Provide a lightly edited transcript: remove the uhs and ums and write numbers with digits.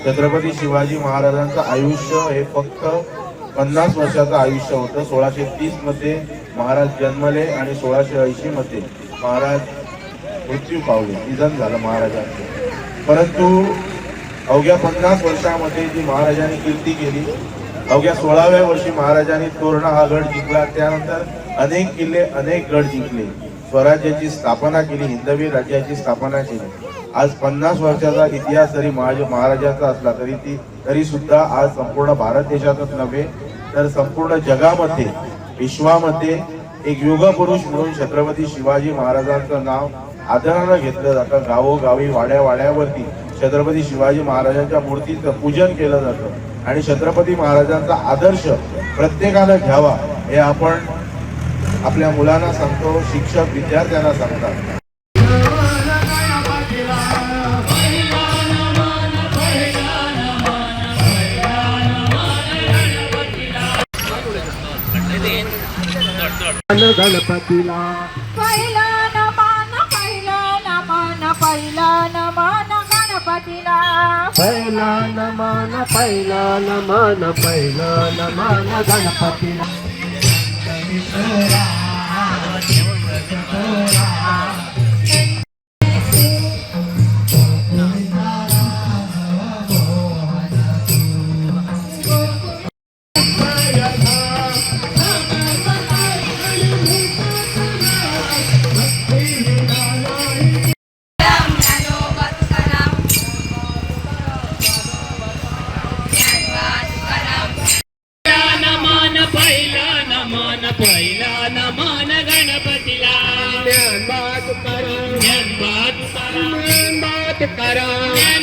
छत्रपती शिवाजी महाराजांचं आयुष्य हे फक्त 50 वर्षाचं आयुष्य होतं। 1630 मध्ये महाराज जन्मले आणि 1680 मध्ये महाराज मृत्यू पावले, निधन झालं महाराजांचं। परंतु अवघ्या 50 वर्षामध्ये जी महाराजांनी कीर्ती केली, अवघ्या 16व्या वर्षी महाराजांनी तोरणा हा गड जिंकला, त्यानंतर अनेक किल्ले अनेक गड जिंकले, स्वराज्याची स्थापना केली, हिंदवी राज्याची स्थापना केली। आज 50 वर्षाचा इतिहास जरी महाराजांचा असला तरी सुद्धा आज संपूर्ण भारत देशातच नव्हे तर संपूर्ण जगामध्ये विश्वामध्ये एक युगपुरुष म्हणून छत्रपती शिवाजी महाराजांचं नाव आदरानं घेतलं जातं। गावोगावी वाड्यावाड्यावरती छत्रपती शिवाजी महाराजांच्या मूर्तीचं पूजन केलं जातं आणि छत्रपती महाराजांचा आदर्श प्रत्येकानं घ्यावा हे आपण आपल्या मुलांना सांगतो, शिक्षक विद्यार्थ्यांना सांगतात। गणपतीला पहिला नमन पहिला नमन पहिला नमन गणपतीला पहिला नमन पहिला नमन पहिला नमन गणपतीला पहिला नमन गणपतीला ज्ञानबा तुकाराम ज्ञानबा तुकाराम ज्ञानबा तुकाराम